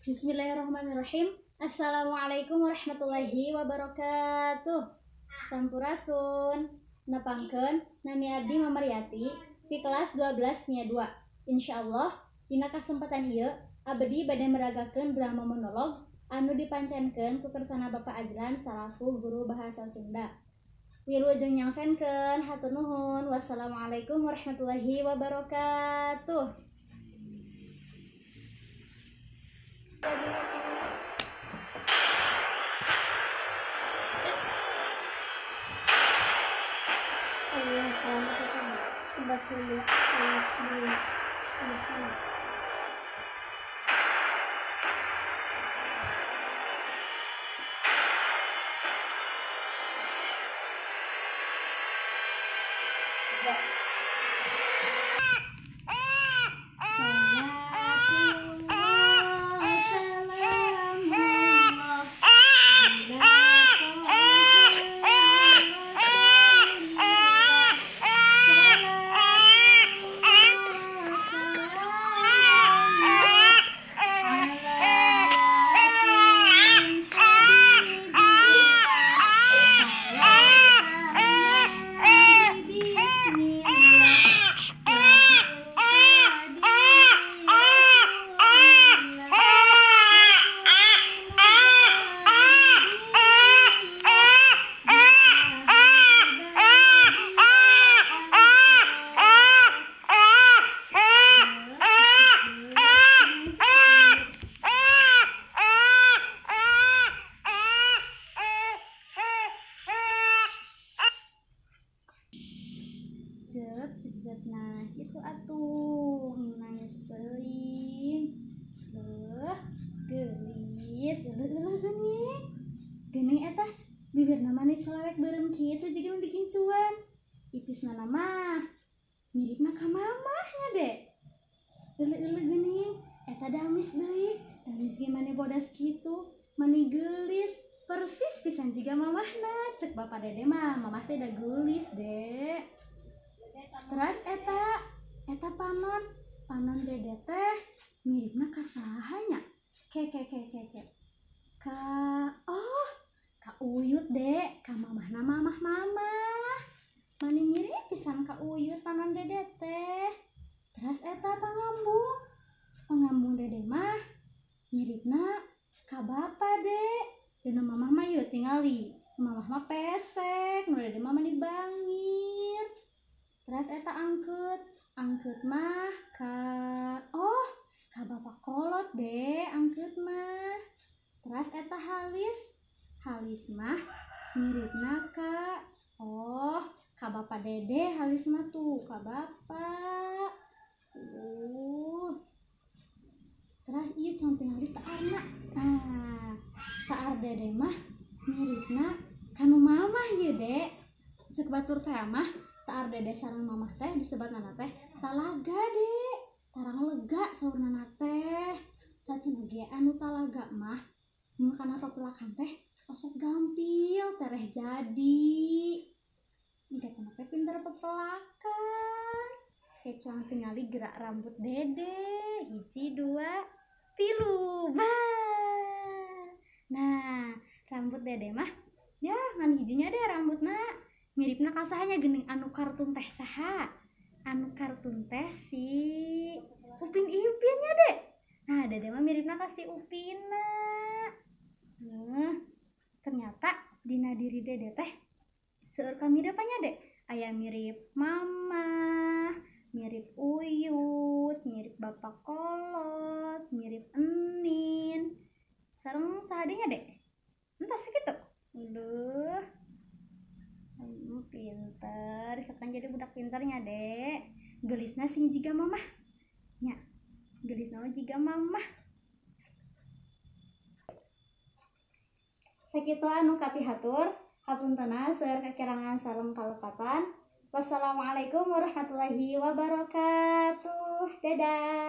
Bismillahirrahmanirrahim. Assalamualaikum warahmatullahi wabarakatuh. Sampurasun. Nepangkeun nami abdi Mamaryati di kelas 12 nya 2. Insyaallah dina kasempatan ieu abdi bade meragakeun drama monolog anu dipancenkeun ku kersana Bapak Azlan salaku guru bahasa Sunda. Wilujeng nyangsenkeun hatur nuhun. Wassalamualaikum warahmatullahi wabarakatuh. Cep nah gitu atuh nangis teuing gelis geuning eta bibirna manis celewek beureum kitu jiga nu dikincuan ipisna mah miripna ka mamahnya dek euleuh geuning eta damis deui damis ge mane bodas kitu mani gelis persis pisan jiga mamahna cek bapak dede mah mamah teh da gelis dek. Terus eta panon dede teh miripna ka saha nya? Ke ka Uyut dek, ka mamahna mamah. Mani mirip pisan ka Uyut panon dede teh. Terus eta pangambung dede mah miripna ka bapa dek. Dina mamah mah yeuh tingali. Mamah mah pesek, nu dede mah mani bangir. Terus eta angkeut mah ka bapak kolot deh angkeut mah. Terus eta halis mah miripna ka bapak dede halis mah tuh ka bapak. Terus ieu can tingali taarna. Taar dede mah miripna kanu mamah ieu dek. Ceuk batur teh mah taar dede sareng mamah teh disebatna teh talaga dek, tarang lega saurna teh. Cacing ge anu talaga mah mun kana papelakan teh osok gampil tereh jadi. Dek teh pinter papelakan. Kecang tingali gerak rambut dede 1, 2, 3 bah. Nah, rambut dede mah ya ngan hijinya deh rambutna miripna ka sahanya geuning anu kartun teh saha? Anu kartun teh si Upin Ipinnya dek. Nah dede mah miripna ka si Upinna. Ternyata dina diri dede teh seueur kamidapanya dek. Aya mirip mama, mirip Uyut, mirip bapak kolot, mirip Enin. Sareng sahadenya dek? Entah segitu. Pinter, sekarang jadi budak pinternya dek. Gelisna sing jiga mamah nya, gelisna jiga mamah. Sakitu anu kapihatur hapuntenna seueur kakirangan sareng kalepatan. Wassalamualaikum warahmatullahi wabarakatuh. Dadah.